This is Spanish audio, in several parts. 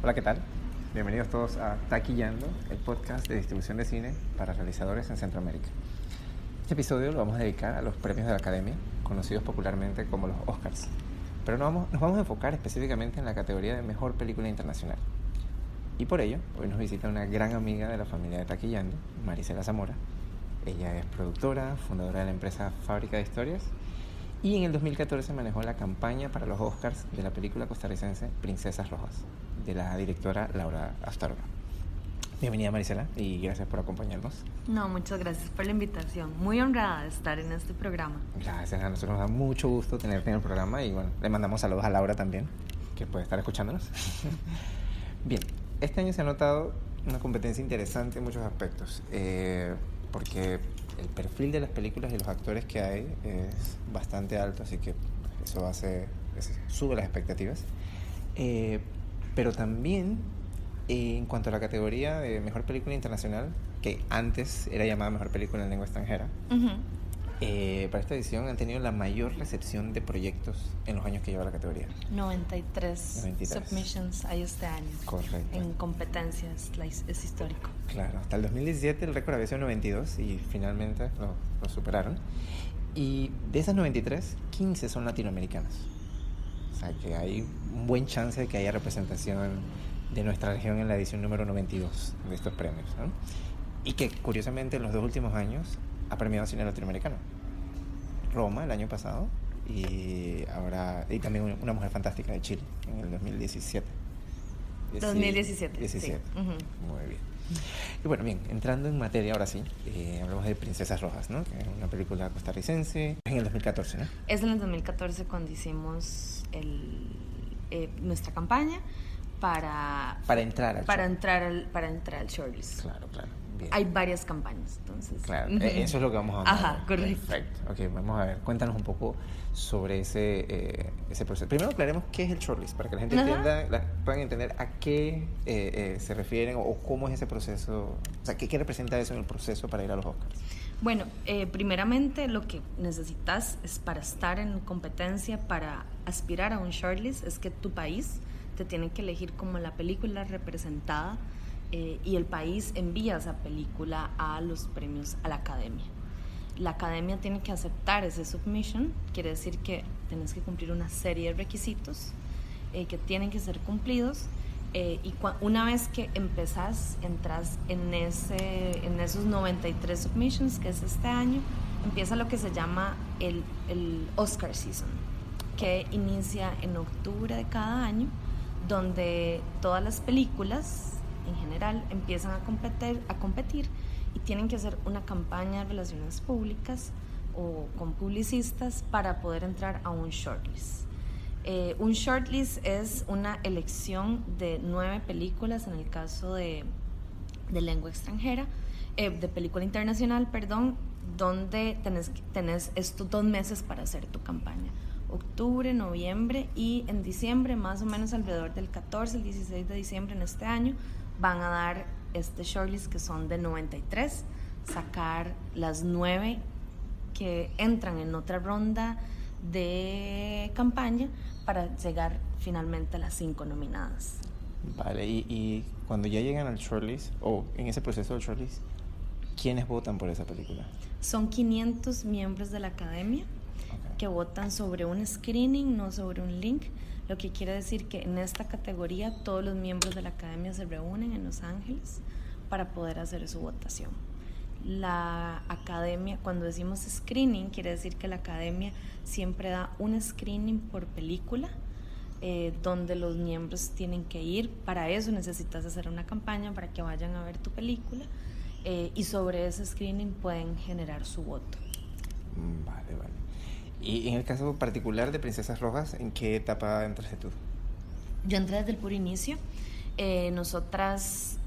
Hola, ¿qué tal? Bienvenidos todos a Taquillando, el podcast de distribución de cine para realizadores en Centroamérica. Este episodio lo vamos a dedicar a los premios de la Academia, conocidos popularmente como los Oscars. Pero nos vamos a enfocar específicamente en la categoría de Mejor Película Internacional. Y por ello, hoy nos visita una gran amiga de la familia de Taquillando, Marisela Zamora. Ella es productora, fundadora de la empresa Fábrica de Historias, y en el 2014 manejó la campaña para los Oscars de la película costarricense Princesas Rojas, de la directora Laura Astorga. Bienvenida, Marisela, y gracias por acompañarnos. No, muchas gracias por la invitación. Muy honrada de estar en este programa. Gracias, a nosotros nos da mucho gusto tenerte en el programa y bueno, le mandamos saludos a Laura también, que puede estar escuchándonos. Bien, este año se ha notado una competencia interesante en muchos aspectos, porque el perfil de las películas y los actores que hay es bastante alto, así que eso sube las expectativas. Pero también en cuanto a la categoría de Mejor Película Internacional, que antes era llamada Mejor Película en Lengua Extranjera, para esta edición han tenido la mayor recepción de proyectos en los años que lleva la categoría. 93 submissions hay este año. Correcto. En competencias, es histórico. Claro, hasta el 2017 el récord había sido 92 y finalmente lo superaron. Y de esas 93, 15 son latinoamericanas. O sea que hay un buen chance de que haya representación de nuestra región en la edición número 92 de estos premios, ¿no? Y que curiosamente en los 2 últimos años ha premiado cine latinoamericano. Roma el año pasado y también Una Mujer Fantástica de Chile en el 2017. 2017. 17. Sí. Muy bien. Y bueno, bien, entrando en materia ahora sí, hablamos de Princesas Rojas, ¿no? Que es una película costarricense en el 2014, ¿no? Es en el 2014 cuando hicimos nuestra campaña para entrar al shortlist. Claro. Bien. Hay varias campañas, entonces. Claro, eso es lo que vamos a hablar. Ajá, correcto. Perfecto. Ok, vamos a ver, cuéntanos un poco sobre ese proceso. Primero aclaremos qué es el shortlist, para que la gente puedan entender a qué se refieren o cómo es ese proceso, o sea, qué representa eso en el proceso para ir a los Oscars. Bueno, primeramente lo que necesitas es para estar en competencia, para aspirar a un shortlist, es que tu país te tiene que elegir como la película representada y el país envía esa película a los premios a la Academia. La Academia tiene que aceptar ese submission, quiere decir que tienes que cumplir una serie de requisitos que tienen que ser cumplidos y una vez que entras en esos 93 submissions, que es este año, empieza lo que se llama el Oscar Season, que inicia en octubre de cada año, donde todas las películas en general empiezan a competir y tienen que hacer una campaña de relaciones públicas o con publicistas para poder entrar a un shortlist. Un shortlist es una elección de 9 películas en el caso de lengua extranjera, de película internacional, perdón, donde tenés estos 2 meses para hacer tu campaña. Octubre, noviembre y en diciembre, más o menos alrededor del 14, el 16 de diciembre en este año, van a dar este shortlist que son de 93, sacar las 9 que entran en otra ronda de campaña para llegar finalmente a las 5 nominadas. Vale, y cuando ya llegan al shortlist, o en ese proceso del shortlist, ¿quiénes votan por esa película? Son 500 miembros de la Academia que votan sobre un screening, no sobre un link, lo que quiere decir que en esta categoría todos los miembros de la Academia se reúnen en Los Ángeles para poder hacer su votación. La Academia, cuando decimos screening, quiere decir que la Academia siempre da un screening por película, donde los miembros tienen que ir. Para eso necesitas hacer una campaña para que vayan a ver tu película, y sobre ese screening pueden generar su voto. Vale. Y en el caso particular de Princesas Rojas, ¿en qué etapa entraste tú? Yo entré desde el puro inicio. Nosotras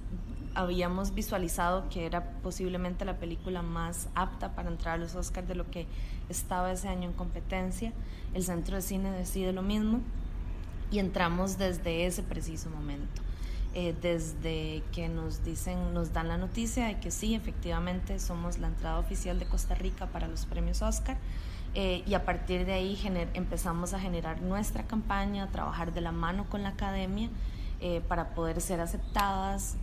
habíamos visualizado que era posiblemente la película más apta para entrar a los Oscars de lo que estaba ese año en competencia. El Centro de Cine decide lo mismo y entramos desde ese preciso momento. Desde que nos dan la noticia de que sí, efectivamente somos la entrada oficial de Costa Rica para los premios Oscar. Y a partir de ahí empezamos a generar nuestra campaña, a trabajar de la mano con la Academia para poder ser aceptadas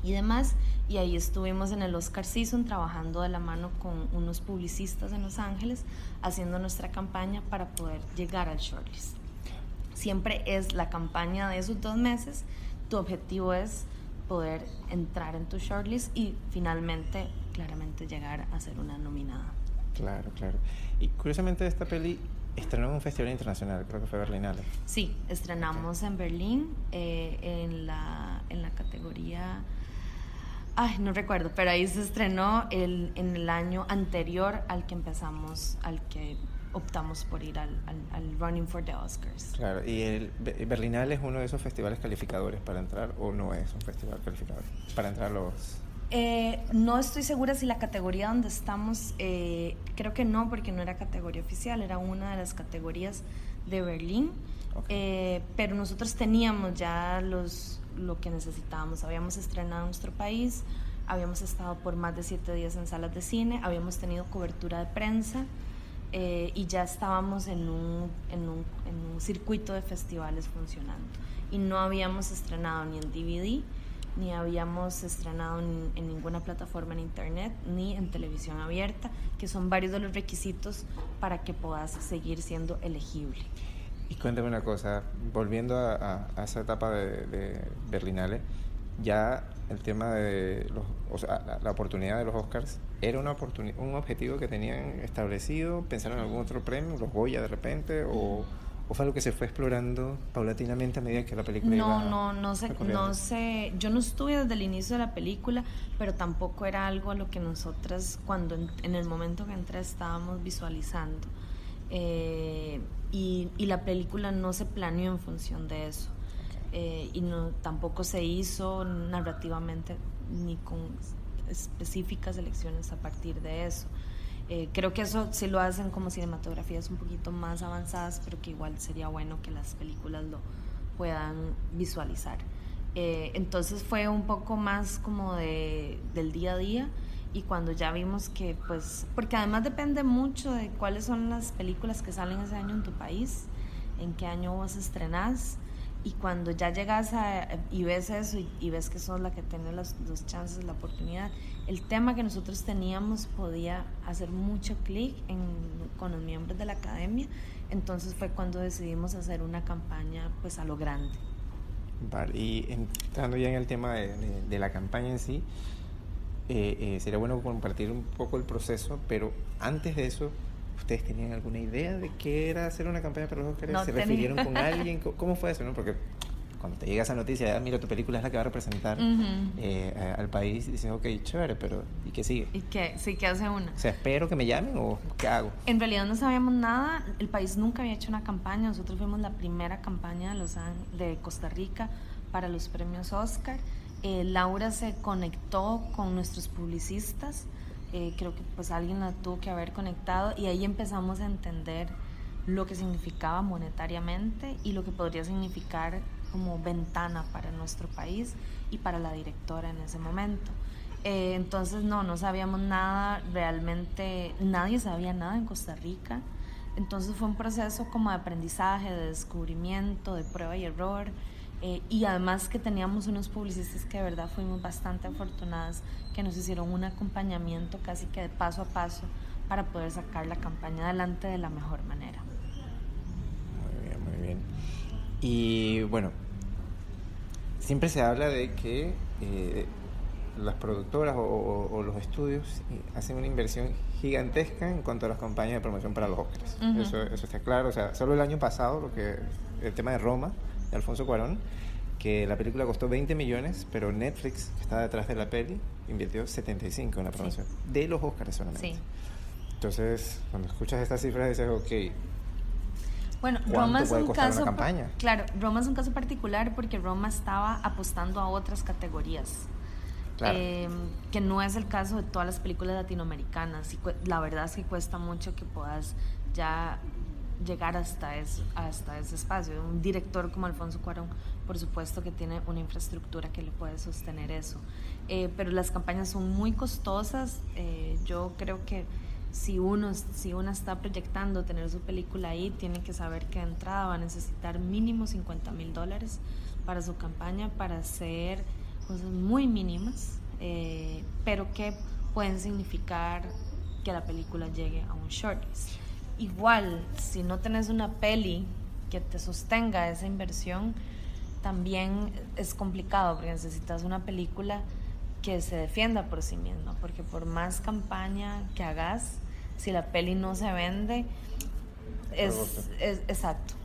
y demás. Y ahí estuvimos en el Oscar Season trabajando de la mano con unos publicistas en Los Ángeles, haciendo nuestra campaña para poder llegar al shortlist. Siempre es la campaña de esos 2 meses, tu objetivo es poder entrar en tu shortlist y finalmente, claramente, llegar a ser una nominada. Claro. Y curiosamente esta peli estrenó en un festival internacional, creo que fue Berlinale. Sí, estrenamos en Berlín, en la categoría... Ay, no recuerdo, pero ahí se estrenó en el año anterior al que optamos por ir al Running for the Oscars. Claro, ¿y el Berlinale es uno de esos festivales calificadores para entrar o no es un festival calificador para entrar a los...? No estoy segura si la categoría donde estamos, creo que no, porque no era categoría oficial, era una de las categorías de Berlín. Okay. Pero nosotros teníamos ya lo que necesitábamos. Habíamos estrenado en nuestro país, habíamos estado por más de 7 días en salas de cine, habíamos tenido cobertura de prensa, y ya estábamos en un circuito de festivales funcionando. Y no habíamos estrenado ni en DVD, ni habíamos estrenado en ninguna plataforma en internet, ni en televisión abierta, que son varios de los requisitos para que puedas seguir siendo elegible. Y cuéntame una cosa, volviendo a esa etapa de Berlinale, ya el tema de la oportunidad de los Oscars, ¿era un objetivo que tenían establecido? ¿Pensaron en algún otro premio, los Goya de repente? ¿O fue algo que se fue explorando paulatinamente a medida que la película iba no sé, yo no estuve desde el inicio de la película, pero tampoco era algo a lo que nosotras, cuando en el momento que entré, estábamos visualizando. Y la película no se planeó en función de eso. Y tampoco se hizo narrativamente ni con específicas elecciones a partir de eso. Creo que eso sí lo hacen como cinematografías un poquito más avanzadas, pero que igual sería bueno que las películas lo puedan visualizar. Entonces fue un poco más como del día a día, y cuando ya vimos que, pues, porque además depende mucho de cuáles son las películas que salen ese año en tu país, en qué año vos estrenás, y cuando ya llegas y ves eso y ves que sos la que tiene los chances, la oportunidad, el tema que nosotros teníamos podía hacer mucho clic con los miembros de la academia. Entonces fue cuando decidimos hacer una campaña, pues, a lo grande. Vale, y entrando ya en el tema de la campaña en sí, sería bueno compartir un poco el proceso, pero antes de eso, ¿ustedes tenían alguna idea de qué era hacer una campaña para los Oscars? No ¿Se refirieron con alguien? ¿Cómo fue eso, no? Porque cuando te llega esa noticia, mira, tu película es la que va a representar al país, y dices, ok, chévere, pero ¿y qué sigue? ¿Y qué? Sí, ¿qué hace una? O sea, ¿espero que me llamen o qué hago? En realidad no sabíamos nada, el país nunca había hecho una campaña, nosotros fuimos la primera campaña de Costa Rica para los premios Oscar. Laura se conectó con nuestros publicistas, creo que pues alguien la tuvo que haber conectado, y ahí empezamos a entender lo que significaba monetariamente y lo que podría significar como ventana para nuestro país y para la directora en ese momento. Entonces no sabíamos nada, realmente nadie sabía nada en Costa Rica. Entonces fue un proceso como de aprendizaje, de descubrimiento, de prueba y error. Y además que teníamos unos publicistas que de verdad fuimos bastante afortunadas, que nos hicieron un acompañamiento casi que de paso a paso para poder sacar la campaña adelante de la mejor manera. Muy bien. Y bueno, siempre se habla de que las productoras o los estudios hacen una inversión gigantesca en cuanto a las campañas de promoción para los Oscars. Uh-huh. Eso está claro. O sea, solo el año pasado, el tema de Roma, de Alfonso Cuarón, que la película costó 20 millones, pero Netflix, que está detrás de la peli, invirtió 75 en la promoción, de los Oscars solamente. Sí. Entonces, cuando escuchas estas cifras dices, ok, bueno, Roma es un caso, claro, Roma es un caso particular porque Roma estaba apostando a otras categorías. Claro. Que no es el caso de todas las películas latinoamericanas, y la verdad es que cuesta mucho que puedas ya llegar hasta ese espacio. Un director como Alfonso Cuarón, por supuesto que tiene una infraestructura que le puede sostener eso, pero las campañas son muy costosas. Yo creo que si uno está proyectando tener su película ahí, tiene que saber que de entrada va a necesitar mínimo $50,000 para su campaña para hacer cosas muy mínimas, pero que pueden significar que la película llegue a un shortlist. Igual, si no tenés una peli que te sostenga esa inversión, también es complicado porque necesitas una película que se defienda por sí misma, porque por más campaña que hagas, si la peli no se vende, exacto,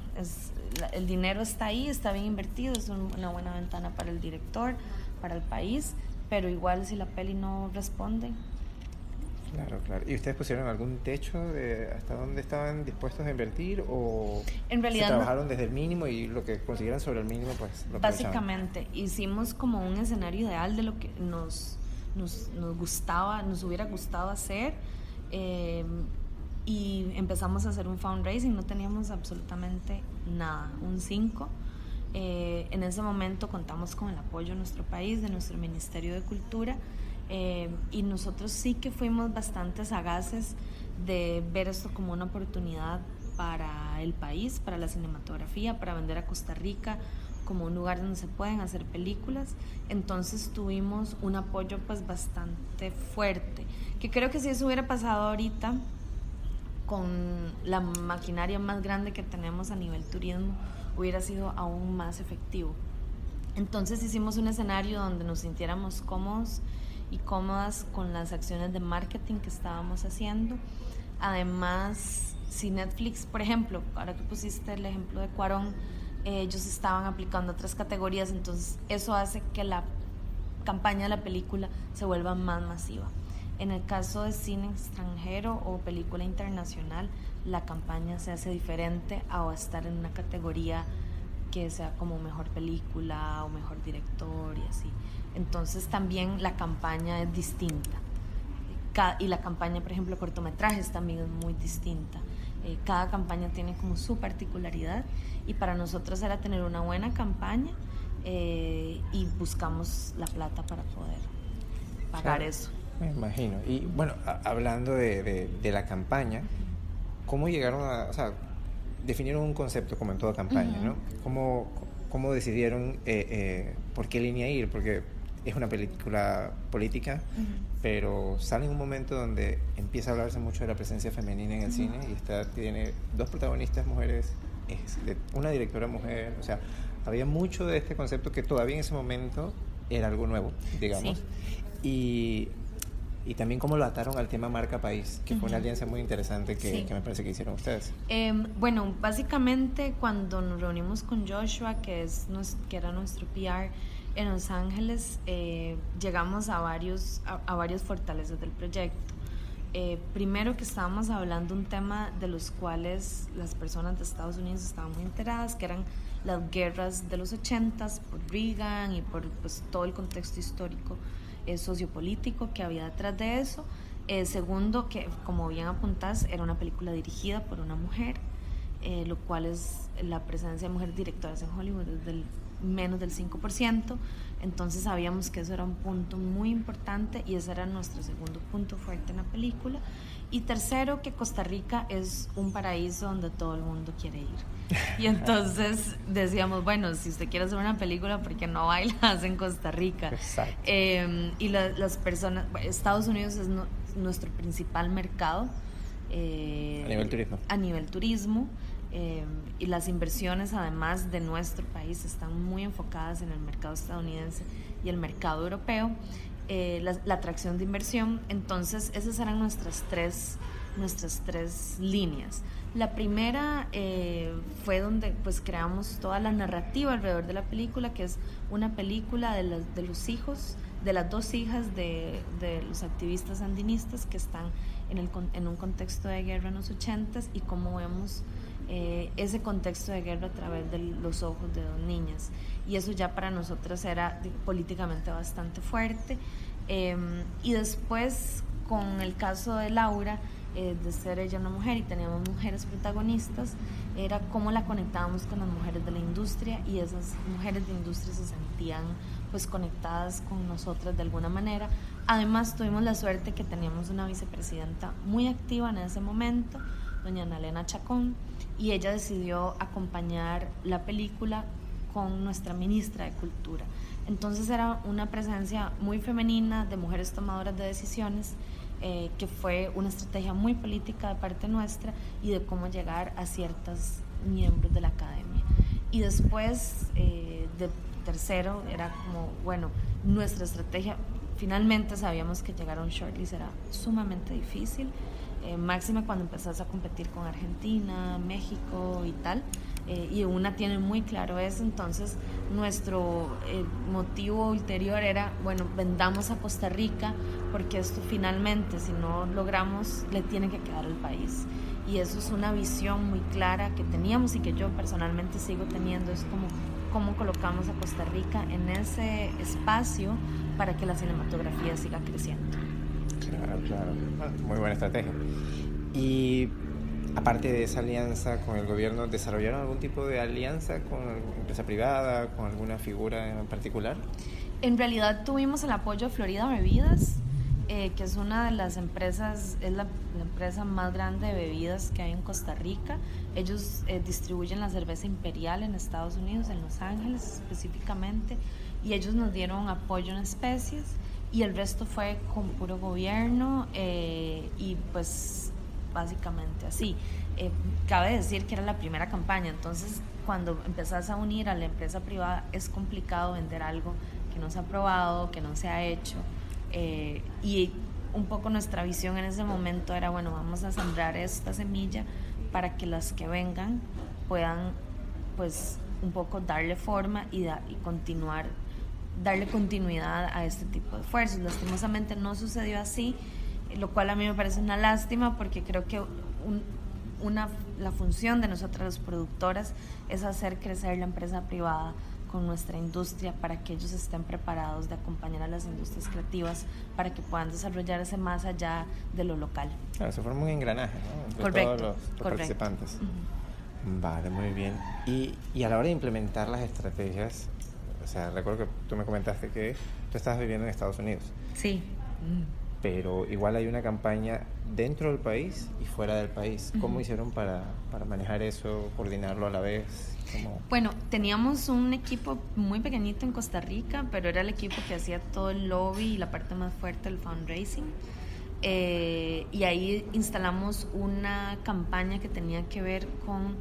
el dinero está ahí, está bien invertido, es una buena ventana para el director, para el país, pero igual si la peli no responde. Claro, claro. ¿Y ustedes pusieron algún techo de hasta dónde estaban dispuestos a invertir o en realidad se trabajaron desde el mínimo y lo que consiguieran sobre el mínimo pues lo básicamente hicimos como un escenario ideal de lo que nos gustaba, nos hubiera gustado hacer, y empezamos a hacer un fundraising, no teníamos absolutamente nada, un 5. En ese momento contamos con el apoyo de nuestro país, de nuestro Ministerio de Cultura, y nosotros sí que fuimos bastante sagaces de ver esto como una oportunidad para el país, para la cinematografía, para vender a Costa Rica como un lugar donde se pueden hacer películas. Entonces tuvimos un apoyo pues bastante fuerte, que creo que si eso hubiera pasado ahorita con la maquinaria más grande que tenemos a nivel turismo, hubiera sido aún más efectivo. Entonces hicimos un escenario donde nos sintiéramos cómodos y cómodas con las acciones de marketing que estábamos haciendo. Además, si Netflix, por ejemplo, ahora que pusiste el ejemplo de Cuarón, ellos estaban aplicando otras categorías, entonces eso hace que la campaña de la película se vuelva más masiva. En el caso de cine extranjero o película internacional, la campaña se hace diferente a estar en una categoría que sea como mejor película o mejor director y así. Entonces también la campaña es distinta. Y la campaña, por ejemplo, cortometrajes también es muy distinta. Cada campaña tiene como su particularidad y para nosotros era tener una buena campaña, y buscamos la plata para poder pagar eso. Me imagino. Y bueno, hablando de la campaña, ¿cómo llegaron a, o sea, definieron un concepto como en toda campaña, ¿no? ¿Cómo decidieron por qué línea ir? Porque es una película política, pero sale en un momento donde empieza a hablarse mucho de la presencia femenina en el cine y tiene 2 protagonistas mujeres, una directora mujer, o sea, había mucho de este concepto que todavía en ese momento era algo nuevo, digamos. Sí. Y también cómo lo ataron al tema marca país, que fue una alianza muy interesante que me parece que hicieron ustedes. Bueno, básicamente cuando nos reunimos con Joshua, que era nuestro PR en Los Ángeles, llegamos a varios fortalezas del proyecto. Primero que estábamos hablando un tema de los cuales las personas de Estados Unidos estaban muy enteradas, que eran las guerras de los 80s por Reagan y por pues, todo el contexto histórico sociopolítico que había detrás de eso. Segundo, que como bien apuntás, era una película dirigida por una mujer, lo cual es la presencia de mujeres directoras en Hollywood desde menos del 5%, entonces sabíamos que eso era un punto muy importante y ese era nuestro segundo punto fuerte en la película. Y tercero, que Costa Rica es un paraíso donde todo el mundo quiere ir. Y entonces decíamos, bueno, si usted quiere hacer una película, ¿por qué no bailas en Costa Rica? Exacto. Y las personas, Estados Unidos es nuestro principal mercado. A nivel turismo. A nivel turismo. Y las inversiones además de nuestro país están muy enfocadas en el mercado estadounidense y el mercado europeo. La atracción de inversión, entonces esas eran nuestras tres líneas. La primera fue donde pues creamos toda la narrativa alrededor de la película, que es una película de los hijos, de las 2 hijas de los activistas sandinistas que están en un contexto de guerra en los 80s y cómo vemos ese contexto de guerra a través de los ojos de 2 niñas, y eso ya para nosotras era políticamente bastante fuerte. Y después con el caso de Laura, de ser ella una mujer y teníamos mujeres protagonistas, era cómo la conectábamos con las mujeres de la industria, y esas mujeres de industria se sentían pues conectadas con nosotras de alguna manera. Además tuvimos la suerte que teníamos una vicepresidenta muy activa en ese momento, doña Ana Elena Chacón, y ella decidió acompañar la película con nuestra ministra de Cultura. Entonces era una presencia muy femenina de mujeres tomadoras de decisiones, que fue una estrategia muy política de parte nuestra y de cómo llegar a ciertos miembros de la academia. Y después, de tercero, era como, bueno, nuestra estrategia, finalmente sabíamos que llegar a un shortlist era sumamente difícil, máxima cuando empezás a competir con Argentina, México y tal, y una tiene muy claro eso. Entonces nuestro motivo ulterior era, bueno, vendamos a Costa Rica, porque esto finalmente, si no logramos, le tiene que quedar al país. Y eso es una visión muy clara que teníamos y que yo personalmente sigo teniendo, es como cómo colocamos a Costa Rica en ese espacio para que la cinematografía siga creciendo. Claro, claro. Muy buena estrategia. Y aparte de esa alianza con el gobierno, ¿desarrollaron algún tipo de alianza con empresa privada, con alguna figura en particular? En realidad tuvimos el apoyo de Florida Bebidas, que es una de las empresas, es la empresa más grande de bebidas que hay en Costa Rica. Ellos distribuyen la cerveza Imperial en Estados Unidos, en Los Ángeles específicamente, y ellos nos dieron apoyo en especies, y el resto fue con puro gobierno, y pues básicamente así. Cabe decir que era la primera campaña, entonces cuando empezás a unir a la empresa privada es complicado vender algo que no se ha probado, que no se ha hecho, y un poco nuestra visión en ese momento era, bueno, vamos a sembrar esta semilla para que las que vengan puedan pues un poco darle forma y continuar, darle continuidad a este tipo de esfuerzos. Lastimosamente no sucedió así, lo cual a mí me parece una lástima, porque creo que la función de nosotras las productoras es hacer crecer la empresa privada con nuestra industria, para que ellos estén preparados de acompañar a las industrias creativas para que puedan desarrollarse más allá de lo local. Claro, se forma un engranaje, ¿no?, entre correcto, todos los participantes. Uh-huh. Vale, muy bien. Y a la hora de implementar las estrategias, o sea, recuerdo que tú me comentaste que tú estabas viviendo en Estados Unidos. Sí. Pero igual hay una campaña dentro del país y fuera del país. ¿Cómo Uh-huh. hicieron para manejar eso, coordinarlo a la vez? ¿Cómo? Bueno, teníamos un equipo muy pequeñito en Costa Rica, pero era el equipo que hacía todo el lobby y la parte más fuerte del fundraising. Y ahí instalamos una campaña que tenía que ver con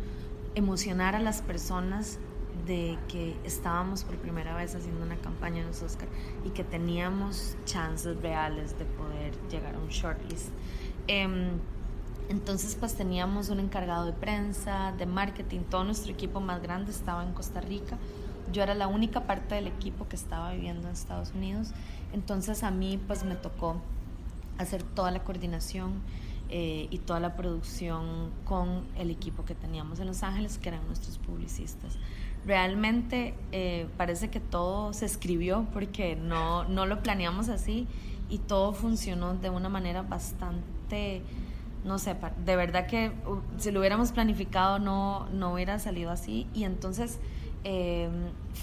emocionar a las personas de que estábamos por primera vez haciendo una campaña en los Oscar y que teníamos chances reales de poder llegar a un shortlist. Entonces pues teníamos un encargado de prensa, de marketing, todo nuestro equipo más grande estaba en Costa Rica. Yo era la única parte del equipo que estaba viviendo en Estados Unidos, entonces a mí pues me tocó hacer toda la coordinación y toda la producción con el equipo que teníamos en Los Ángeles, que eran nuestros publicistas. Realmente parece que todo se escribió, porque no lo planeamos así, y todo funcionó de una manera bastante, no sé, de verdad que si lo hubiéramos planificado no hubiera salido así. Y entonces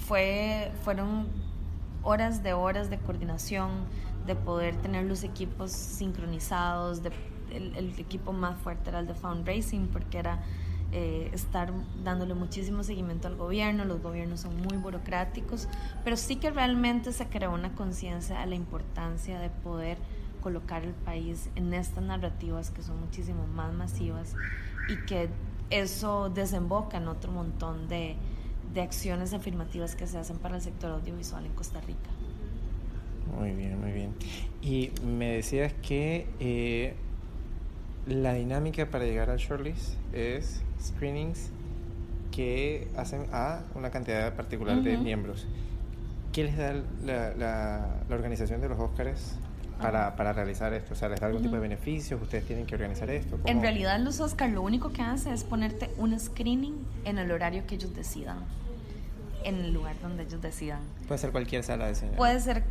fueron horas de coordinación, de poder tener los equipos sincronizados. El equipo más fuerte era el de fundraising, porque era estar dándole muchísimo seguimiento al gobierno. Los gobiernos son muy burocráticos, pero sí que realmente se creó una conciencia de la importancia de poder colocar el país en estas narrativas que son muchísimo más masivas, y que eso desemboca en otro montón de acciones afirmativas que se hacen para el sector audiovisual en Costa Rica. Muy bien, muy bien. Y me decías que la dinámica para llegar al shortlist es screenings que hacen a una cantidad particular de miembros. ¿Qué les da la organización de los Óscares para realizar esto? O sea, ¿les da algún tipo de beneficios? ¿Ustedes tienen que organizar esto? ¿Cómo? En realidad los Oscars lo único que hace es ponerte un screening en el horario que ellos decidan, en el lugar donde ellos decidan. Puede ser cualquier sala de cine. Puede ser,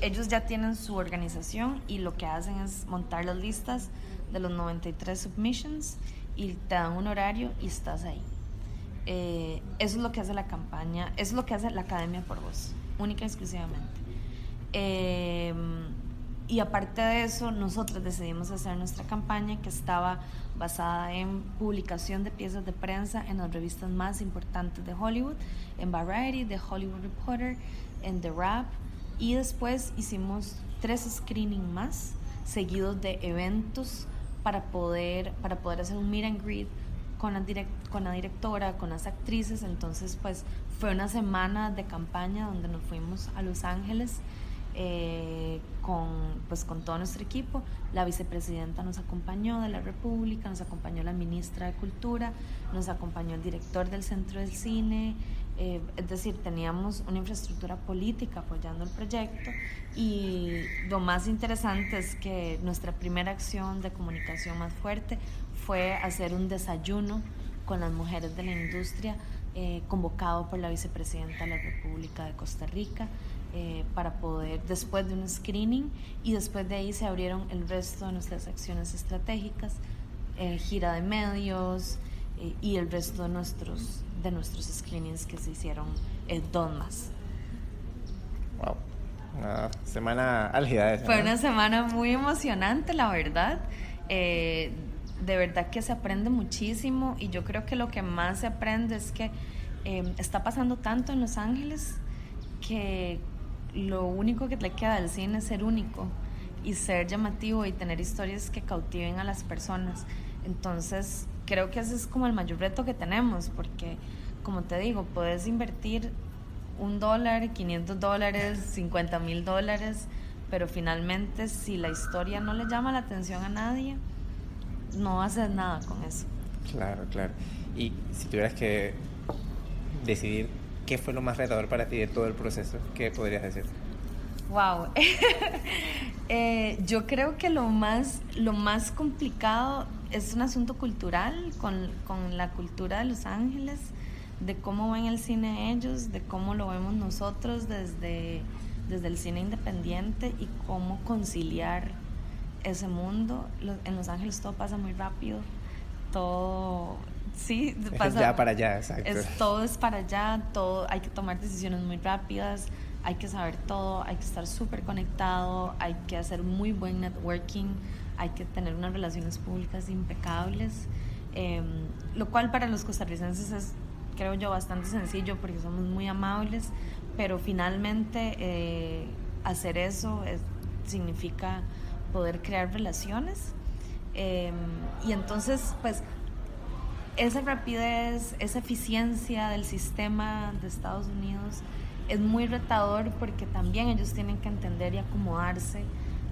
ellos ya tienen su organización y lo que hacen es montar las listas de los 93 submissions y te dan un horario y estás ahí. Eso es lo que hace la campaña, eso es lo que hace la Academia por Vos, única y exclusivamente. Y aparte de eso, nosotros decidimos hacer nuestra campaña, que estaba basada en publicación de piezas de prensa en las revistas más importantes de Hollywood, en Variety, The Hollywood Reporter, en The Wrap, y después hicimos 3 screenings más, seguidos de eventos para poder hacer un meet and greet con la directora, con las actrices. Entonces pues fue una semana de campaña donde nos fuimos a Los Ángeles con todo nuestro equipo. La vicepresidenta nos acompañó de la República, nos acompañó la ministra de Cultura, nos acompañó el director del Centro del Cine, es decir, teníamos una infraestructura política apoyando el proyecto. Y lo más interesante es que nuestra primera acción de comunicación más fuerte fue hacer un desayuno con las mujeres de la industria, convocado por la vicepresidenta de la República de Costa Rica, para poder, después de un screening, y después de ahí se abrieron el resto de nuestras acciones estratégicas, gira de medios, y el resto de nuestros screenings que se hicieron, 2 más. Wow, una semana álgida esa, Fue ¿no? una semana muy emocionante, la verdad. De verdad que se aprende muchísimo, y yo creo que lo que más se aprende es que está pasando tanto en Los Ángeles que lo único que le queda al cine es ser único y ser llamativo y tener historias que cautiven a las personas. Entonces creo que ese es como el mayor reto que tenemos, porque como te digo, puedes invertir $1, $500, $50,000, pero finalmente si la historia no le llama la atención a nadie, no haces nada con eso. Claro, claro. Y si tuvieras que decidir qué fue lo más retador para ti de todo el proceso, ¿qué podrías decir? Wow. Yo creo que lo más complicado es un asunto cultural, con la cultura de Los Ángeles, de cómo ven el cine ellos, de cómo lo vemos nosotros desde el cine independiente, y cómo conciliar ese mundo. En Los Ángeles todo pasa muy rápido, todo... Sí, pasa, ya para allá, exacto. Todo es para allá, todo, hay que tomar decisiones muy rápidas, hay que saber todo, hay que estar súper conectado, hay que hacer muy buen networking, hay que tener unas relaciones públicas impecables, lo cual para los costarricenses es, creo yo, bastante sencillo porque somos muy amables, pero finalmente hacer eso significa poder crear relaciones, y entonces pues esa rapidez, esa eficiencia del sistema de Estados Unidos es muy retador, porque también ellos tienen que entender y acomodarse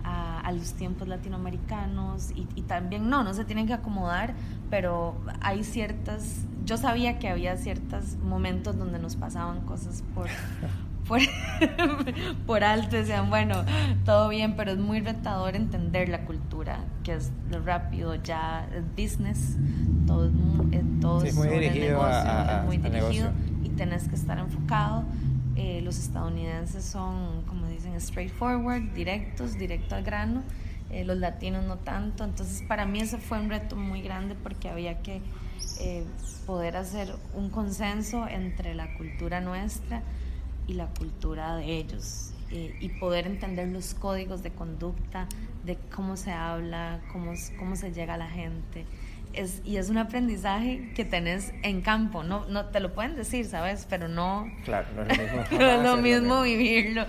a los tiempos latinoamericanos, y también no se tienen que acomodar, pero hay yo sabía que había ciertos momentos donde nos pasaban cosas por alto, decían, bueno, todo bien, pero es muy retador entender la cultura, que es lo rápido, ya es business, todo es muy sobre dirigido el negocio, es muy al dirigido, negocio. y tenés que estar enfocado. Los estadounidenses son, como dicen, straightforward, directo al grano, los latinos no tanto. Entonces para mí ese fue un reto muy grande, porque había que poder hacer un consenso entre la cultura nuestra y la cultura de ellos, y poder entender los códigos de conducta, de cómo se habla, cómo se llega a la gente. Y es un aprendizaje que tenés en campo, no te lo pueden decir, ¿sabes? Pero no... Claro, no es lo mismo. No es lo mismo vivirlo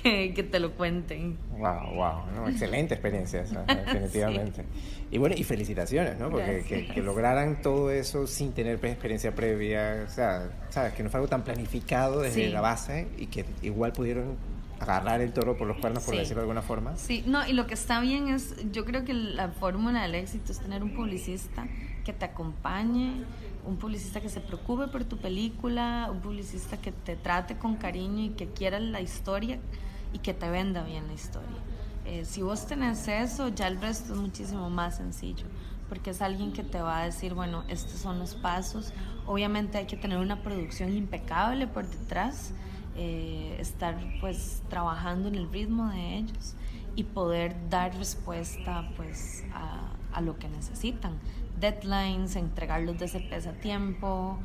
que te lo cuenten. Wow, ¿no? Excelente experiencia esa, definitivamente. Sí. Y bueno, y felicitaciones, ¿no? Porque que lograran todo eso sin tener experiencia previa, o sea, sabes, que no fue algo tan planificado desde la base, y que igual pudieron agarrar el toro por los cuernos, por decirlo de alguna forma. Sí, no, y lo que está bien es, yo creo que la fórmula del éxito es tener un publicista que te acompañe, un publicista que se preocupe por tu película, un publicista que te trate con cariño y que quiera la historia y que te venda bien la historia. Si vos tenés eso, ya el resto es muchísimo más sencillo, porque es alguien que te va a decir, bueno, estos son los pasos. Obviamente hay que tener una producción impecable por detrás, estar pues trabajando en el ritmo de ellos y poder dar respuesta pues a lo que necesitan, deadlines, entregar los DCPs a tiempo,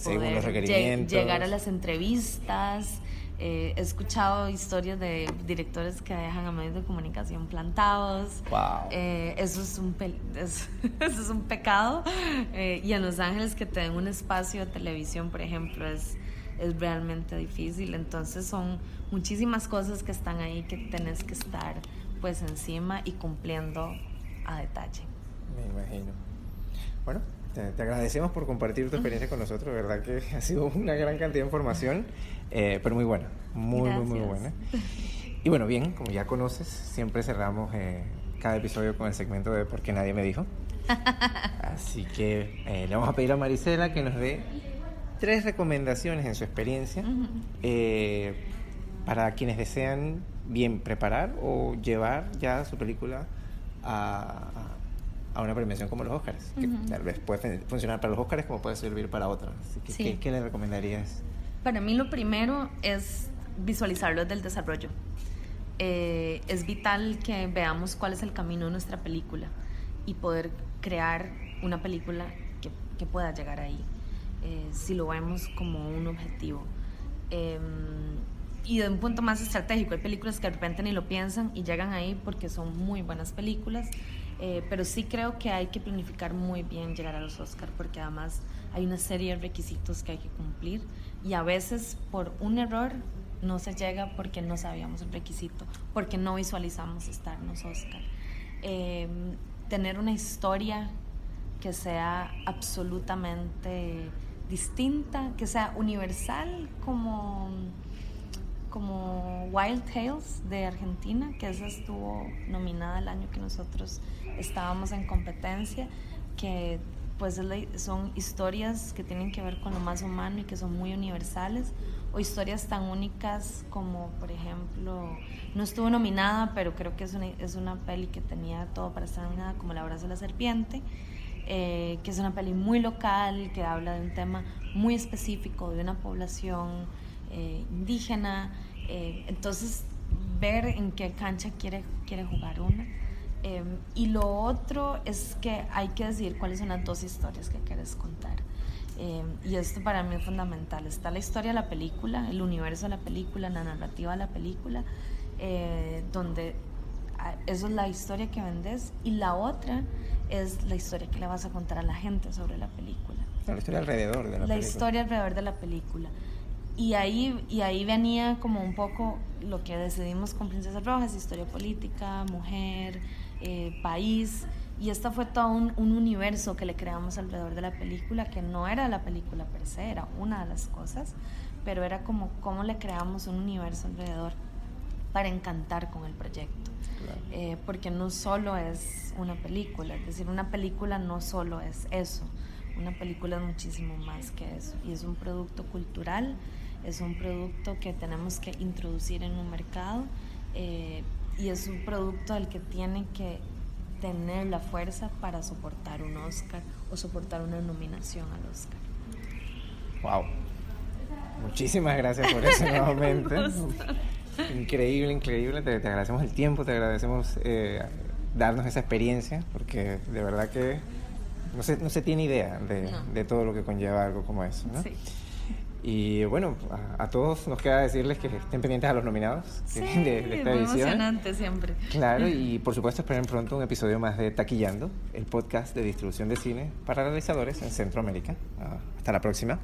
poder los requerimientos, llegar a las entrevistas, He escuchado historias de directores que dejan a medios de comunicación plantados. Wow. Eso es eso es un pecado. Y en Los Ángeles que te den un espacio de televisión, por ejemplo, es realmente difícil. Entonces son muchísimas cosas que están ahí que tenés que estar pues encima y cumpliendo a detalle. Me imagino. Bueno, te agradecemos por compartir tu experiencia con nosotros. De verdad que ha sido una gran cantidad de información, pero muy buena, muy buena. Y bueno, bien, como ya conoces, siempre cerramos cada episodio con el segmento de ¿Por qué nadie me dijo? Así que le vamos a pedir a Marisela que nos dé 3 recomendaciones en su experiencia para quienes desean bien preparar o llevar ya su película a una premiación como los Oscars, que tal vez puede funcionar para los Oscars como puede servir para otras. Así que, sí. ¿qué le recomendarías? Para mí lo primero es visualizarlo desde el desarrollo. Es vital que veamos cuál es el camino de nuestra película y poder crear una película que pueda llegar ahí, si lo vemos como un objetivo. Y de un punto más estratégico, hay películas que de repente ni lo piensan y llegan ahí porque son muy buenas películas, pero sí creo que hay que planificar muy bien llegar a los Oscar, porque además hay una serie de requisitos que hay que cumplir y a veces por un error no se llega porque no sabíamos el requisito, porque no visualizamos estar en los Oscar. Tener una historia que sea absolutamente distinta, que sea universal como Wild Tales de Argentina, que esa estuvo nominada el año que nosotros estábamos en competencia, que pues son historias que tienen que ver con lo más humano y que son muy universales, o historias tan únicas como, por ejemplo, no estuvo nominada, pero creo que es una peli que tenía todo para estar nominada, como El abrazo de la serpiente, que es una peli muy local, que habla de un tema muy específico, de una población indígena. Entonces ver en qué cancha quiere jugar una. Y lo otro es que hay que decidir cuáles son las 2 historias que quieres contar, y esto para mí es fundamental. Está la historia de la película, el universo de la película, la narrativa de la película, donde eso es la historia que vendes, y la otra es la historia que le vas a contar a la gente sobre la película. La historia alrededor de la película. La historia alrededor de la película. Y ahí venía como un poco lo que decidimos con Princesas Rojas: historia política, mujer, país. Y esta fue todo un universo que le creamos alrededor de la película, que no era la película per se, era una de las cosas, pero era como cómo le creamos un universo alrededor para encantar con el proyecto. Claro. Porque no solo es una película, es decir, una película no solo es eso, una película es muchísimo más que eso, y es un producto cultural, es un producto que tenemos que introducir en un mercado, y es un producto del que tiene que tener la fuerza para soportar un Oscar o soportar una nominación al Oscar. Wow, muchísimas gracias por eso nuevamente. Increíble, te agradecemos el tiempo, te agradecemos darnos esa experiencia, porque de verdad que no se tiene idea de todo lo que conlleva algo como eso, ¿no? Sí. Y bueno, a todos nos queda decirles que estén pendientes a los nominados, sí, de esta edición. Emocionante siempre. Claro, y por supuesto esperen pronto un episodio más de Taquillando, el podcast de distribución de cine para realizadores en Centroamérica. Hasta la próxima.